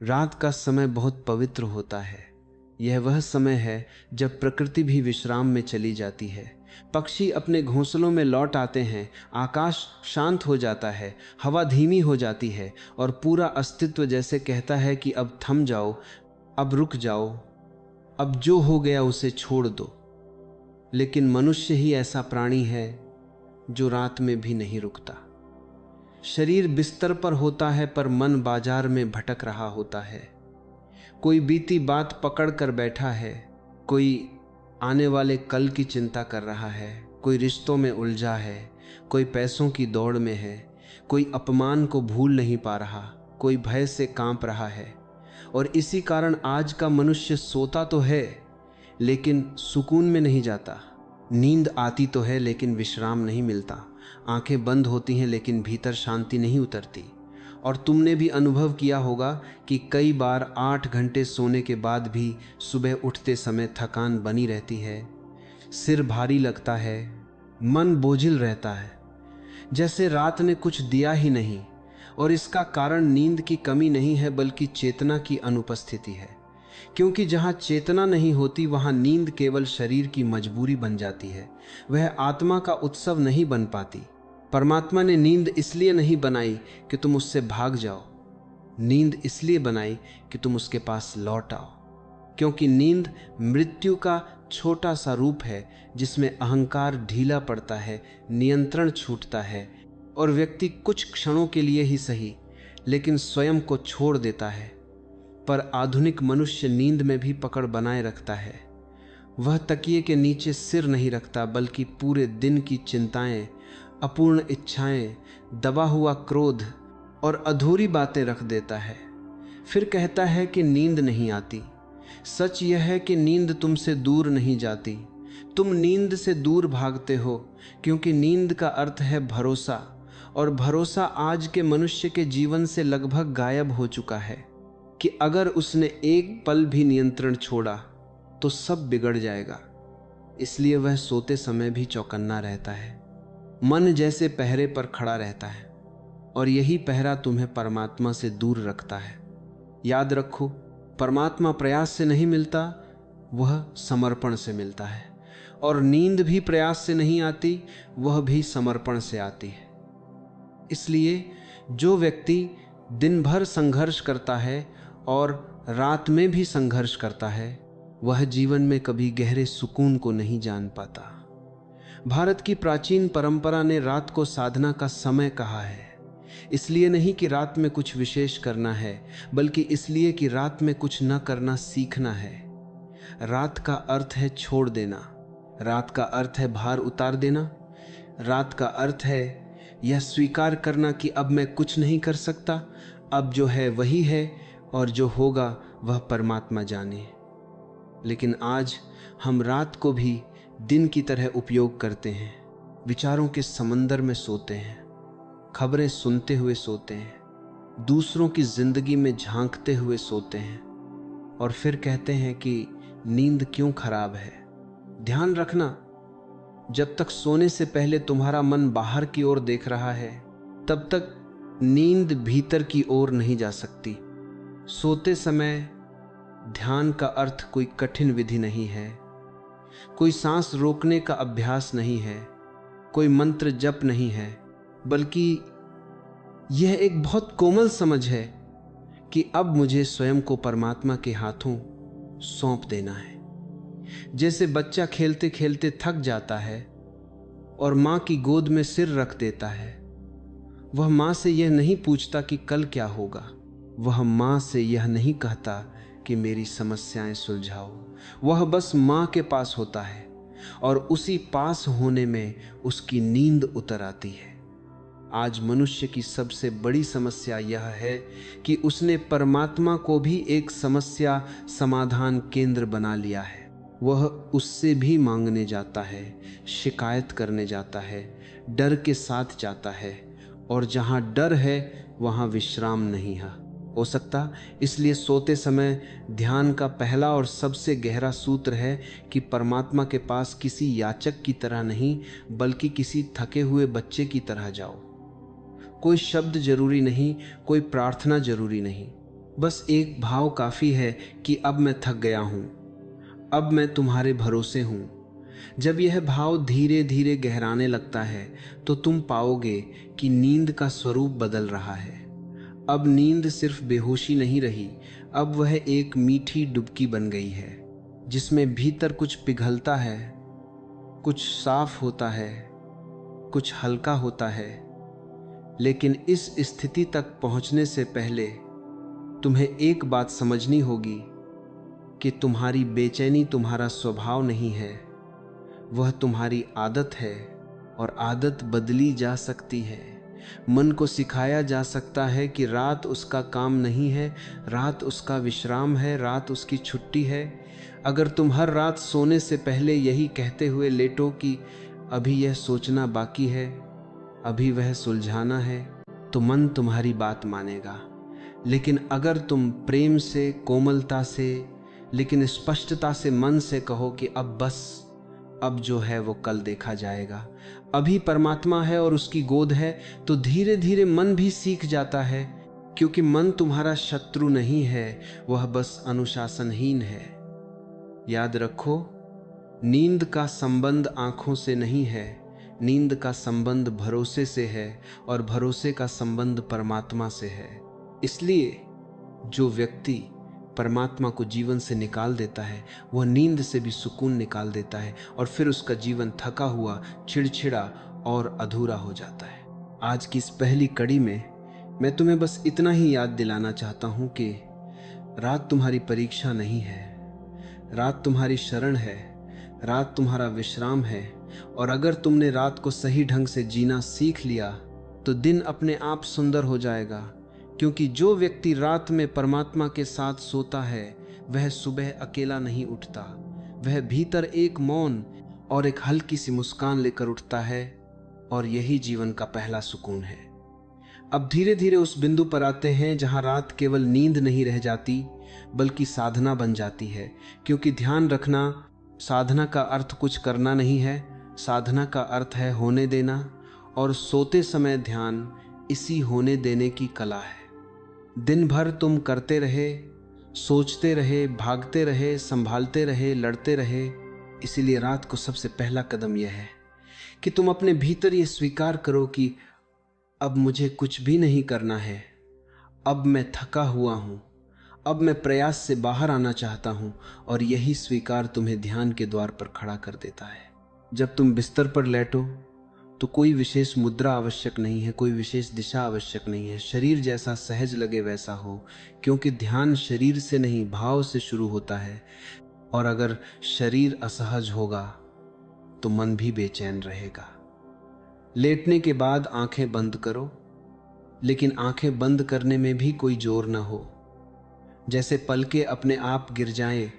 रात का समय बहुत पवित्र होता है। यह वह समय है जब प्रकृति भी विश्राम में चली जाती है। पक्षी अपने घोंसलों में लौट आते हैं, आकाश शांत हो जाता है, हवा धीमी हो जाती है और पूरा अस्तित्व जैसे कहता है कि अब थम जाओ, अब रुक जाओ, अब जो हो गया उसे छोड़ दो। लेकिन मनुष्य ही ऐसा प्राणी है जो रात में भी नहीं रुकता। शरीर बिस्तर पर होता है पर मन बाजार में भटक रहा होता है। कोई बीती बात पकड़ कर बैठा है, कोई आने वाले कल की चिंता कर रहा है, कोई रिश्तों में उलझा है, कोई पैसों की दौड़ में है, कोई अपमान को भूल नहीं पा रहा, कोई भय से कांप रहा है। और इसी कारण आज का मनुष्य सोता तो है लेकिन सुकून में नहीं जाता। नींद आती तो है लेकिन विश्राम नहीं मिलता। आंखें बंद होती हैं लेकिन भीतर शांति नहीं उतरती। और तुमने भी अनुभव किया होगा कि कई बार 8 घंटे सोने के बाद भी सुबह उठते समय थकान बनी रहती है, सिर भारी लगता है, मन बोझिल रहता है, जैसे रात ने कुछ दिया ही नहीं। और इसका कारण नींद की कमी नहीं है बल्कि चेतना की अनुपस्थिति है। क्योंकि जहाँ चेतना नहीं होती वहाँ नींद केवल शरीर की मजबूरी बन जाती है, वह आत्मा का उत्सव नहीं बन पाती। परमात्मा ने नींद इसलिए नहीं बनाई कि तुम उससे भाग जाओ, नींद इसलिए बनाई कि तुम उसके पास लौट आओ। क्योंकि नींद मृत्यु का छोटा सा रूप है जिसमें अहंकार ढीला पड़ता है, नियंत्रण छूटता है और व्यक्ति कुछ क्षणों के लिए ही सही लेकिन स्वयं को छोड़ देता है। पर आधुनिक मनुष्य नींद में भी पकड़ बनाए रखता है। वह तकिए के नीचे सिर नहीं रखता बल्कि पूरे दिन की चिंताएं, अपूर्ण इच्छाएं, दबा हुआ क्रोध और अधूरी बातें रख देता है। फिर कहता है कि नींद नहीं आती। सच यह है कि नींद तुमसे दूर नहीं जाती, तुम नींद से दूर भागते हो। क्योंकि नींद का अर्थ है भरोसा, और भरोसा आज के मनुष्य के जीवन से लगभग गायब हो चुका है कि अगर उसने एक पल भी नियंत्रण छोड़ा तो सब बिगड़ जाएगा। इसलिए वह सोते समय भी चौकन्ना रहता है, मन जैसे पहरे पर खड़ा रहता है। और यही पहरा तुम्हें परमात्मा से दूर रखता है। याद रखो, परमात्मा प्रयास से नहीं मिलता, वह समर्पण से मिलता है। और नींद भी प्रयास से नहीं आती, वह भी समर्पण से आती है। इसलिए जो व्यक्ति दिन भर संघर्ष करता है और रात में भी संघर्ष करता है, वह जीवन में कभी गहरे सुकून को नहीं जान पाता। भारत की प्राचीन परंपरा ने रात को साधना का समय कहा है। इसलिए नहीं कि रात में कुछ विशेष करना है, बल्कि इसलिए कि रात में कुछ न करना सीखना है। रात का अर्थ है छोड़ देना, रात का अर्थ है भार उतार देना, रात का अर्थ है यह स्वीकार करना कि अब मैं कुछ नहीं कर सकता, अब जो है वही है और जो होगा वह परमात्मा जाने। लेकिन आज हम रात को भी दिन की तरह उपयोग करते हैं, विचारों के समंदर में सोते हैं, खबरें सुनते हुए सोते हैं, दूसरों की जिंदगी में झांकते हुए सोते हैं और फिर कहते हैं कि नींद क्यों खराब है। ध्यान रखना, जब तक सोने से पहले तुम्हारा मन बाहर की ओर देख रहा है, तब तक नींद भीतर की ओर नहीं जा सकती। सोते समय ध्यान का अर्थ कोई कठिन विधि नहीं है, कोई सांस रोकने का अभ्यास नहीं है, कोई मंत्र जप नहीं है, बल्कि यह एक बहुत कोमल समझ है कि अब मुझे स्वयं को परमात्मा के हाथों सौंप देना है। जैसे बच्चा खेलते खेलते थक जाता है और माँ की गोद में सिर रख देता है, वह माँ से यह नहीं पूछता कि कल क्या होगा, वह माँ से यह नहीं कहता कि मेरी समस्याएं सुलझाओ। वह बस माँ के पास होता है और उसी पास होने में उसकी नींद उतर आती है। आज मनुष्य की सबसे बड़ी समस्या यह है कि उसने परमात्मा को भी एक समस्या समाधान केंद्र बना लिया है। वह उससे भी मांगने जाता है, शिकायत करने जाता है, डर के साथ जाता है, और जहाँ डर है वहाँ विश्राम नहीं हो सकता। इसलिए सोते समय ध्यान का पहला और सबसे गहरा सूत्र है कि परमात्मा के पास किसी याचक की तरह नहीं, बल्कि किसी थके हुए बच्चे की तरह जाओ। कोई शब्द जरूरी नहीं, कोई प्रार्थना जरूरी नहीं, बस एक भाव काफ़ी है कि अब मैं थक गया हूँ, अब मैं तुम्हारे भरोसे हूँ। जब यह भाव धीरे धीरे गहराने लगता है तो तुम पाओगे कि नींद का स्वरूप बदल रहा है। अब नींद सिर्फ बेहोशी नहीं रही, अब वह एक मीठी डुबकी बन गई है जिसमें भीतर कुछ पिघलता है, कुछ साफ होता है, कुछ हल्का होता है। लेकिन इस स्थिति तक पहुंचने से पहले तुम्हें एक बात समझनी होगी कि तुम्हारी बेचैनी तुम्हारा स्वभाव नहीं है, वह तुम्हारी आदत है। और आदत बदली जा सकती है। मन को सिखाया जा सकता है कि रात उसका काम नहीं है, रात उसका विश्राम है, रात उसकी छुट्टी है। अगर तुम हर रात सोने से पहले यही कहते हुए लेटो कि अभी यह सोचना बाकी है, अभी वह सुलझाना है, तो मन तुम्हारी बात मानेगा। लेकिन अगर तुम प्रेम से, कोमलता से, लेकिन स्पष्टता से मन से कहो कि अब बस, अब जो है वो कल देखा जाएगा, अभी परमात्मा है और उसकी गोद है, तो धीरे धीरे मन भी सीख जाता है। क्योंकि मन तुम्हारा शत्रु नहीं है, वह बस अनुशासनहीन है। याद रखो, नींद का संबंध आंखों से नहीं है, नींद का संबंध भरोसे से है और भरोसे का संबंध परमात्मा से है। इसलिए जो व्यक्ति परमात्मा को जीवन से निकाल देता है, वह नींद से भी सुकून निकाल देता है और फिर उसका जीवन थका हुआ, चिड़चिड़ा और अधूरा हो जाता है। आज की इस पहली कड़ी में मैं तुम्हें बस इतना ही याद दिलाना चाहता हूँ कि रात तुम्हारी परीक्षा नहीं है, रात तुम्हारी शरण है, रात तुम्हारा विश्राम है। और अगर तुमने रात को सही ढंग से जीना सीख लिया तो दिन अपने आप सुंदर हो जाएगा। क्योंकि जो व्यक्ति रात में परमात्मा के साथ सोता है वह सुबह अकेला नहीं उठता, वह भीतर एक मौन और एक हल्की सी मुस्कान लेकर उठता है। और यही जीवन का पहला सुकून है। अब धीरे धीरे उस बिंदु पर आते हैं जहां रात केवल नींद नहीं रह जाती बल्कि साधना बन जाती है। क्योंकि ध्यान रखना, साधना का अर्थ कुछ करना नहीं है, साधना का अर्थ है होने देना। और सोते समय ध्यान इसी होने देने की कला है। दिन भर तुम करते रहे, सोचते रहे, भागते रहे, संभालते रहे, लड़ते रहे। इसीलिए रात को सबसे पहला कदम यह है कि तुम अपने भीतर ये स्वीकार करो कि अब मुझे कुछ भी नहीं करना है, अब मैं थका हुआ हूँ, अब मैं प्रयास से बाहर आना चाहता हूँ। और यही स्वीकार तुम्हें ध्यान के द्वार पर खड़ा कर देता है। जब तुम बिस्तर पर लेटो तो कोई विशेष मुद्रा आवश्यक नहीं है, कोई विशेष दिशा आवश्यक नहीं है। शरीर जैसा सहज लगे वैसा हो, क्योंकि ध्यान शरीर से नहीं भाव से शुरू होता है। और अगर शरीर असहज होगा तो मन भी बेचैन रहेगा। लेटने के बाद आंखें बंद करो, लेकिन आंखें बंद करने में भी कोई जोर न हो। जैसे पलकें अपने आप गिर जाएं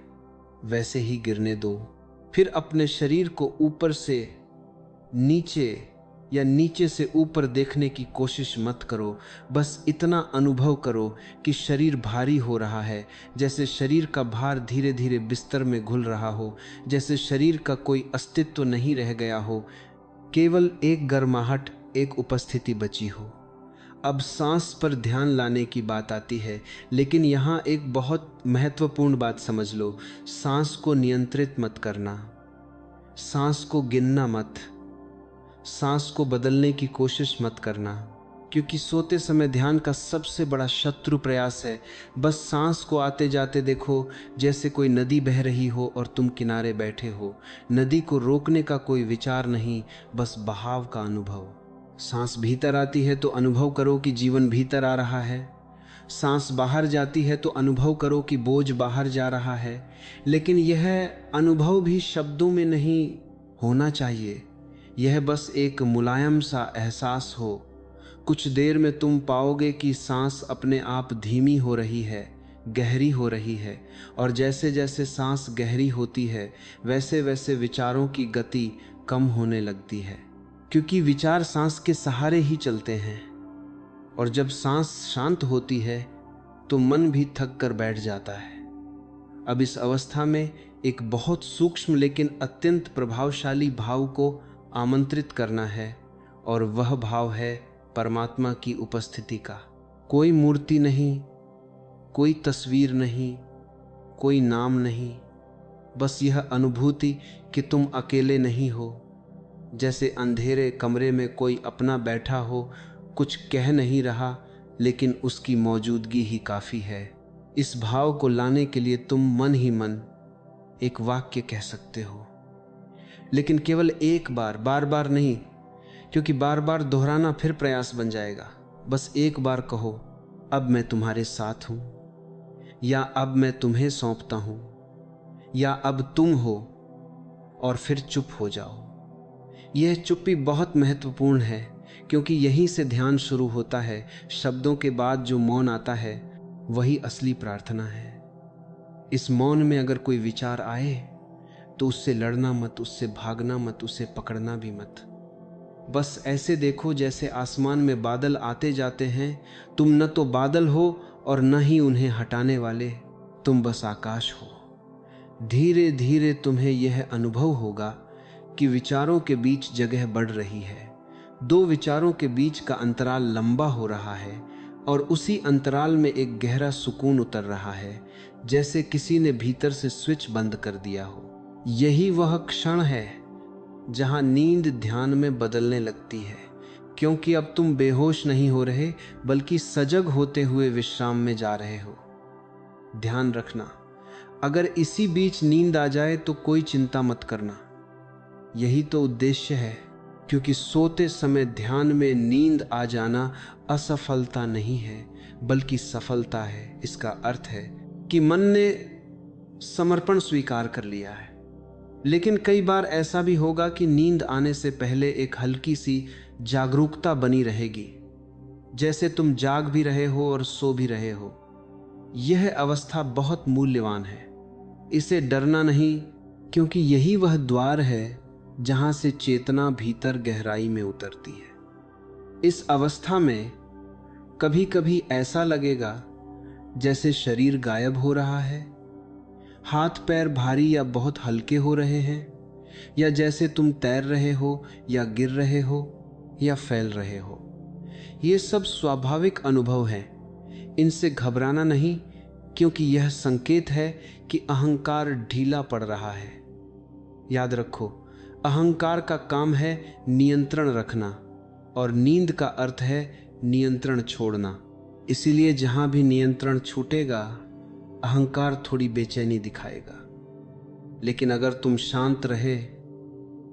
वैसे ही गिरने दो। फिर अपने शरीर को ऊपर से नीचे या नीचे से ऊपर देखने की कोशिश मत करो। बस इतना अनुभव करो कि शरीर भारी हो रहा है, जैसे शरीर का भार धीरे धीरे बिस्तर में घुल रहा हो, जैसे शरीर का कोई अस्तित्व नहीं रह गया हो, केवल एक गर्माहट, एक उपस्थिति बची हो। अब सांस पर ध्यान लाने की बात आती है, लेकिन यहाँ एक बहुत महत्वपूर्ण बात समझ लो। सांस को नियंत्रित मत करना, सांस को गिनना मत, सांस को बदलने की कोशिश मत करना। क्योंकि सोते समय ध्यान का सबसे बड़ा शत्रु प्रयास है। बस सांस को आते जाते देखो, जैसे कोई नदी बह रही हो और तुम किनारे बैठे हो। नदी को रोकने का कोई विचार नहीं, बस बहाव का अनुभव। सांस भीतर आती है तो अनुभव करो कि जीवन भीतर आ रहा है, सांस बाहर जाती है तो अनुभव करो कि बोझ बाहर जा रहा है। लेकिन यह अनुभव भी शब्दों में नहीं होना चाहिए, यह बस एक मुलायम सा एहसास हो। कुछ देर में तुम पाओगे कि सांस अपने आप धीमी हो रही है, गहरी हो रही है। और जैसे जैसे सांस गहरी होती है वैसे वैसे विचारों की गति कम होने लगती है, क्योंकि विचार सांस के सहारे ही चलते हैं। और जब सांस शांत होती है तो मन भी थक कर बैठ जाता है। अब इस अवस्था में एक बहुत सूक्ष्म लेकिन अत्यंत प्रभावशाली भाव को आमंत्रित करना है, और वह भाव है परमात्मा की उपस्थिति का। कोई मूर्ति नहीं, कोई तस्वीर नहीं, कोई नाम नहीं, बस यह अनुभूति कि तुम अकेले नहीं हो। जैसे अंधेरे कमरे में कोई अपना बैठा हो, कुछ कह नहीं रहा, लेकिन उसकी मौजूदगी ही काफ़ी है। इस भाव को लाने के लिए तुम मन ही मन एक वाक्य कह सकते हो, लेकिन केवल एक बार, बार बार नहीं, क्योंकि बार बार दोहराना फिर प्रयास बन जाएगा। बस एक बार कहो, अब मैं तुम्हारे साथ हूं, या अब मैं तुम्हें सौंपता हूं, या अब तुम हो, और फिर चुप हो जाओ। यह चुप्पी बहुत महत्वपूर्ण है, क्योंकि यहीं से ध्यान शुरू होता है। शब्दों के बाद जो मौन आता है वही असली प्रार्थना है। इस मौन में अगर कोई विचार आए तो उससे लड़ना मत, उससे भागना मत, उसे पकड़ना भी मत। बस ऐसे देखो जैसे आसमान में बादल आते जाते हैं। तुम न तो बादल हो और न ही उन्हें हटाने वाले, तुम बस आकाश हो। धीरे धीरे तुम्हें यह अनुभव होगा कि विचारों के बीच जगह बढ़ रही है। दो विचारों के बीच का अंतराल लंबा हो रहा है और उसी अंतराल में एक गहरा सुकून उतर रहा है, जैसे किसी ने भीतर से स्विच बंद कर दिया हो। यही वह क्षण है जहां नींद ध्यान में बदलने लगती है, क्योंकि अब तुम बेहोश नहीं हो रहे, बल्कि सजग होते हुए विश्राम में जा रहे हो। ध्यान रखना, अगर इसी बीच नींद आ जाए तो कोई चिंता मत करना। यही तो उद्देश्य है, क्योंकि सोते समय ध्यान में नींद आ जाना असफलता नहीं है, बल्कि सफलता है। इसका अर्थ है कि मन ने समर्पण स्वीकार कर लिया है। लेकिन कई बार ऐसा भी होगा कि नींद आने से पहले एक हल्की सी जागरूकता बनी रहेगी, जैसे तुम जाग भी रहे हो और सो भी रहे हो। यह अवस्था बहुत मूल्यवान है। इसे डरना नहीं, क्योंकि यही वह द्वार है जहां से चेतना भीतर गहराई में उतरती है। इस अवस्था में कभी कभी ऐसा लगेगा जैसे शरीर गायब हो रहा है, हाथ पैर भारी या बहुत हल्के हो रहे हैं, या जैसे तुम तैर रहे हो या गिर रहे हो या फैल रहे हो। ये सब स्वाभाविक अनुभव हैं। इनसे घबराना नहीं, क्योंकि यह संकेत है कि अहंकार ढीला पड़ रहा है। याद रखो, अहंकार का काम है नियंत्रण रखना, और नींद का अर्थ है नियंत्रण छोड़ना। इसीलिए जहां भी नियंत्रण छूटेगा, अहंकार थोड़ी बेचैनी दिखाएगा, लेकिन अगर तुम शांत रहे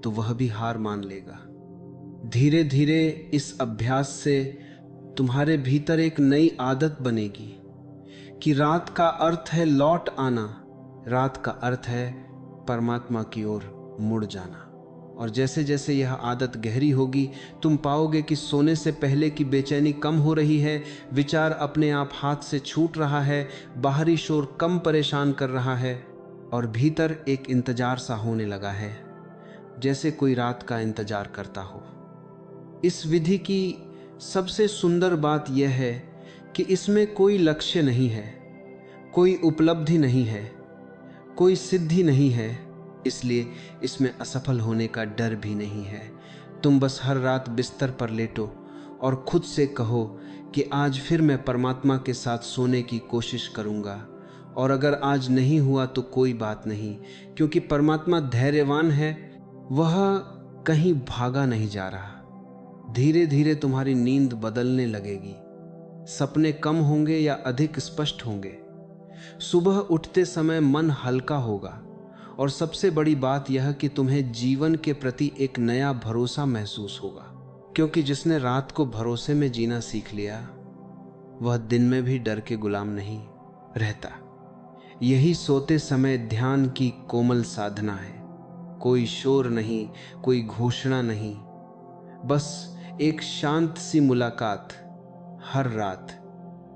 तो वह भी हार मान लेगा। धीरे धीरे इस अभ्यास से तुम्हारे भीतर एक नई आदत बनेगी कि रात का अर्थ है लौट आना, रात का अर्थ है परमात्मा की ओर मुड़ जाना। और जैसे जैसे यह आदत गहरी होगी, तुम पाओगे कि सोने से पहले की बेचैनी कम हो रही है, विचार अपने आप हाथ से छूट रहा है, बाहरी शोर कम परेशान कर रहा है, और भीतर एक इंतजार सा होने लगा है, जैसे कोई रात का इंतजार करता हो। इस विधि की सबसे सुंदर बात यह है कि इसमें कोई लक्ष्य नहीं है, कोई उपलब्धि नहीं है, कोई सिद्धि नहीं है, इसलिए इसमें असफल होने का डर भी नहीं है। तुम बस हर रात बिस्तर पर लेटो और खुद से कहो कि आज फिर मैं परमात्मा के साथ सोने की कोशिश करूंगा, और अगर आज नहीं हुआ तो कोई बात नहीं, क्योंकि परमात्मा धैर्यवान है, वह कहीं भागा नहीं जा रहा। धीरे धीरे तुम्हारी नींद बदलने लगेगी, सपने कम होंगे या अधिक स्पष्ट होंगे। सुबह उठते समय मन हल्का होगा, और सबसे बड़ी बात यह कि तुम्हें जीवन के प्रति एक नया भरोसा महसूस होगा, क्योंकि जिसने रात को भरोसे में जीना सीख लिया, वह दिन में भी डर के गुलाम नहीं रहता। यही सोते समय ध्यान की कोमल साधना है। कोई शोर नहीं, कोई घोषणा नहीं, बस एक शांत सी मुलाकात हर रात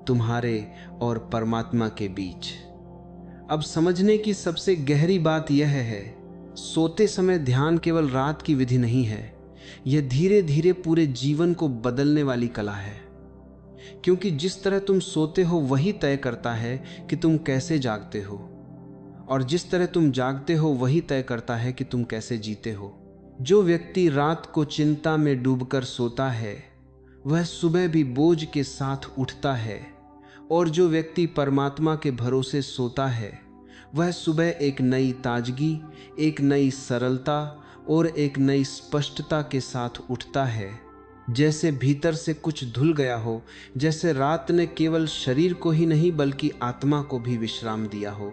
तुम्हारे और परमात्मा के बीच। अब समझने की सबसे गहरी बात यह है, सोते समय ध्यान केवल रात की विधि नहीं है, यह धीरे धीरे पूरे जीवन को बदलने वाली कला है। क्योंकि जिस तरह तुम सोते हो वही तय करता है कि तुम कैसे जागते हो, और जिस तरह तुम जागते हो वही तय करता है कि तुम कैसे जीते हो। जो व्यक्ति रात को चिंता में डूबकर सोता है, वह सुबह भी बोझ के साथ उठता है और जो व्यक्ति परमात्मा के भरोसे सोता है वह सुबह एक नई ताजगी, एक नई सरलता और एक नई स्पष्टता के साथ उठता है, जैसे भीतर से कुछ धुल गया हो, जैसे रात ने केवल शरीर को ही नहीं बल्कि आत्मा को भी विश्राम दिया हो।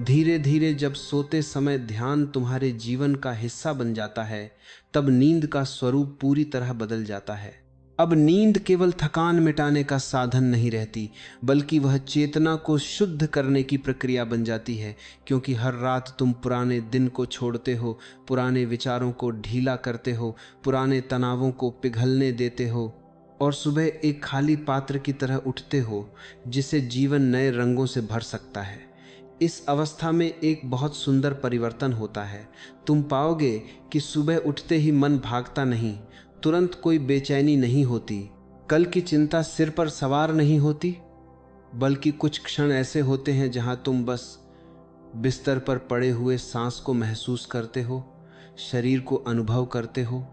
धीरे धीरे जब सोते समय ध्यान तुम्हारे जीवन का हिस्सा बन जाता है, तब नींद का स्वरूप पूरी तरह बदल जाता है। अब नींद केवल थकान मिटाने का साधन नहीं रहती, बल्कि वह चेतना को शुद्ध करने की प्रक्रिया बन जाती है, क्योंकि हर रात तुम पुराने दिन को छोड़ते हो, पुराने विचारों को ढीला करते हो, पुराने तनावों को पिघलने देते हो और सुबह एक खाली पात्र की तरह उठते हो जिसे जीवन नए रंगों से भर सकता है। इस अवस्था में एक बहुत सुंदर परिवर्तन होता है। तुम पाओगे कि सुबह उठते ही मन भागता नहीं, तुरंत कोई बेचैनी नहीं होती, कल की चिंता सिर पर सवार नहीं होती, बल्कि कुछ क्षण ऐसे होते हैं जहां तुम बस बिस्तर पर पड़े हुए सांस को महसूस करते हो, शरीर को अनुभव करते हो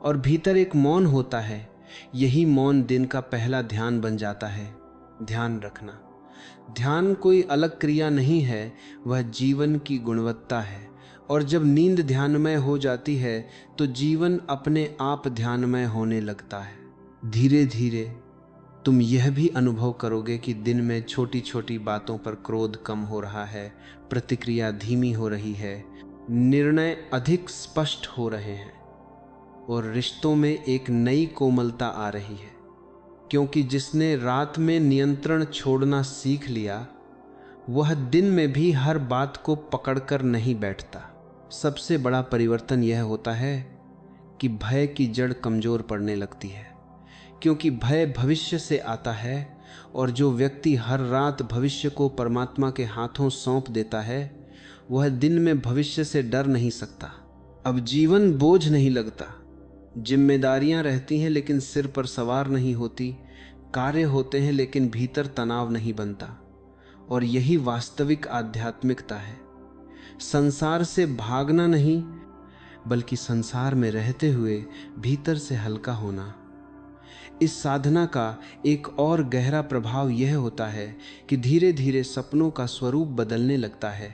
और भीतर एक मौन होता है। यही मौन दिन का पहला ध्यान बन जाता है। ध्यान रखना, ध्यान कोई अलग क्रिया नहीं है, वह जीवन की गुणवत्ता है। और जब नींद ध्यानमय हो जाती है तो जीवन अपने आप ध्यानमय होने लगता है। धीरे धीरे तुम यह भी अनुभव करोगे कि दिन में छोटी छोटी बातों पर क्रोध कम हो रहा है, प्रतिक्रिया धीमी हो रही है, निर्णय अधिक स्पष्ट हो रहे हैं और रिश्तों में एक नई कोमलता आ रही है। क्योंकि जिसने रात में नियंत्रण छोड़ना सीख लिया वह दिन में भी हर बात को पकड़कर नहीं बैठता। सबसे बड़ा परिवर्तन यह होता है कि भय की जड़ कमजोर पड़ने लगती है, क्योंकि भय भविष्य से आता है और जो व्यक्ति हर रात भविष्य को परमात्मा के हाथों सौंप देता है वह दिन में भविष्य से डर नहीं सकता। अब जीवन बोझ नहीं लगता, जिम्मेदारियां रहती हैं लेकिन सिर पर सवार नहीं होती, कार्य होते हैं लेकिन भीतर तनाव नहीं बनता। और यही वास्तविक आध्यात्मिकता है। संसार से भागना नहीं, बल्कि संसार में रहते हुए भीतर से हल्का होना। इस साधना का एक और गहरा प्रभाव यह होता है कि धीरे धीरे सपनों का स्वरूप बदलने लगता है।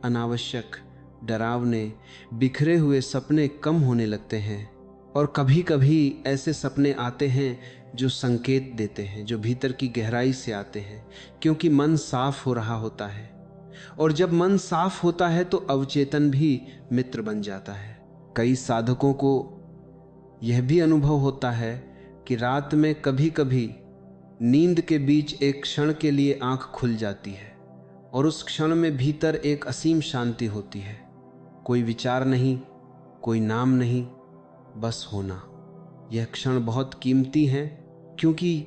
अनावश्यक, डरावने, बिखरे हुए सपने कम होने लगते हैं और कभी कभी ऐसे सपने आते हैं जो संकेत देते हैं, जो भीतर की गहराई से आते हैं, क्योंकि मन साफ हो रहा होता है। और जब मन साफ होता है तो अवचेतन भी मित्र बन जाता है। कई साधकों को यह भी अनुभव होता है कि रात में कभी कभी नींद के बीच एक क्षण के लिए आंख खुल जाती है और उस क्षण में भीतर एक असीम शांति होती है। कोई विचार नहीं, कोई नाम नहीं, बस होना। यह क्षण बहुत कीमती है, क्योंकि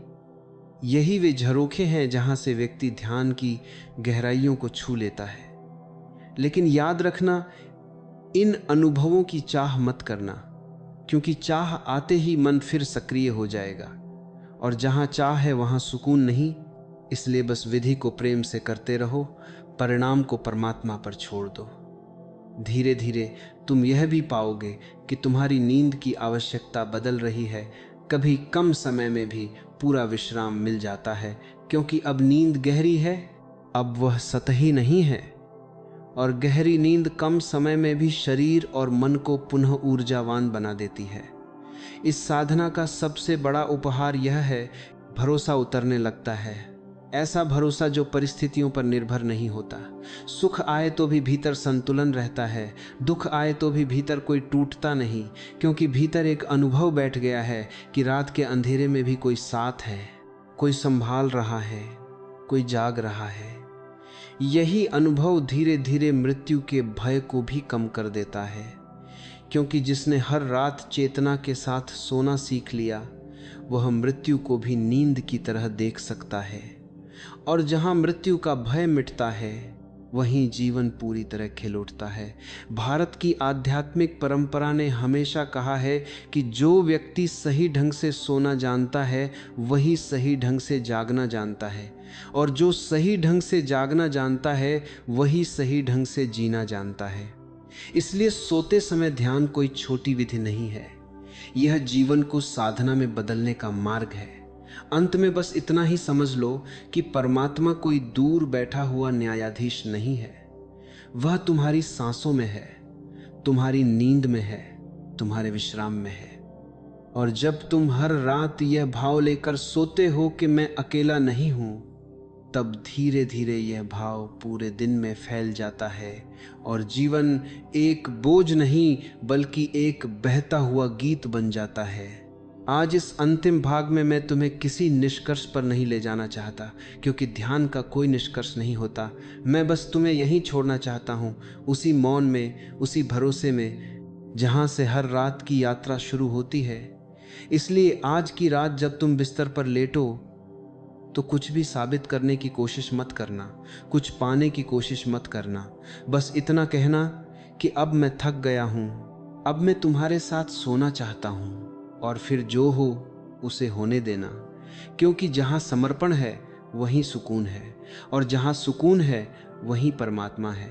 यही वे झरोखे हैं जहां से व्यक्ति ध्यान की गहराइयों को छू लेता है। लेकिन याद रखना, इन अनुभवों की चाह मत करना, क्योंकि चाह आते ही मन फिर सक्रिय हो जाएगा और जहां चाह है वहां सुकून नहीं। इसलिए बस विधि को प्रेम से करते रहो, परिणाम को परमात्मा पर छोड़ दो। धीरे धीरे तुम यह भी पाओगे कि तुम्हारी नींद की आवश्यकता बदल रही है। कभी कम समय में भी पूरा विश्राम मिल जाता है, क्योंकि अब नींद गहरी है, अब वह सतही नहीं है। और गहरी नींद कम समय में भी शरीर और मन को पुनः ऊर्जावान बना देती है। इस साधना का सबसे बड़ा उपहार यह है, भरोसा उतरने लगता है। ऐसा भरोसा जो परिस्थितियों पर निर्भर नहीं होता। सुख आए तो भी भीतर संतुलन रहता है, दुख आए तो भी भीतर कोई टूटता नहीं, क्योंकि भीतर एक अनुभव बैठ गया है कि रात के अंधेरे में भी कोई साथ है, कोई संभाल रहा है, कोई जाग रहा है। यही अनुभव धीरे धीरे मृत्यु के भय को भी कम कर देता है, क्योंकि जिसने हर रात चेतना के साथ सोना सीख लिया वह मृत्यु को भी नींद की तरह देख सकता है। और जहां मृत्यु का भय मिटता है वहीं जीवन पूरी तरह खिल उठता है। भारत की आध्यात्मिक परंपरा ने हमेशा कहा है कि जो व्यक्ति सही ढंग से सोना जानता है वही सही ढंग से जागना जानता है, और जो सही ढंग से जागना जानता है वही सही ढंग से जीना जानता है। इसलिए सोते समय ध्यान कोई छोटी विधि नहीं है, यह जीवन को साधना में बदलने का मार्ग है। अंत में बस इतना ही समझ लो कि परमात्मा कोई दूर बैठा हुआ न्यायाधीश नहीं है। वह तुम्हारी सांसों में है, तुम्हारी नींद में है, तुम्हारे विश्राम में है। और जब तुम हर रात यह भाव लेकर सोते हो कि मैं अकेला नहीं हूं, तब धीरे धीरे यह भाव पूरे दिन में फैल जाता है और जीवन एक बोझ नहीं बल्कि एक बहता हुआ गीत बन जाता है। आज इस अंतिम भाग में मैं तुम्हें किसी निष्कर्ष पर नहीं ले जाना चाहता, क्योंकि ध्यान का कोई निष्कर्ष नहीं होता। मैं बस तुम्हें यहीं छोड़ना चाहता हूँ, उसी मौन में, उसी भरोसे में जहाँ से हर रात की यात्रा शुरू होती है। इसलिए आज की रात जब तुम बिस्तर पर लेटो तो कुछ भी साबित करने की कोशिश मत करना, कुछ पाने की कोशिश मत करना। बस इतना कहना कि अब मैं थक गया हूँ, अब मैं तुम्हारे साथ सोना चाहता हूँ, और फिर जो हो उसे होने देना। क्योंकि जहाँ समर्पण है वहीं सुकून है, और जहाँ सुकून है वहीं परमात्मा है।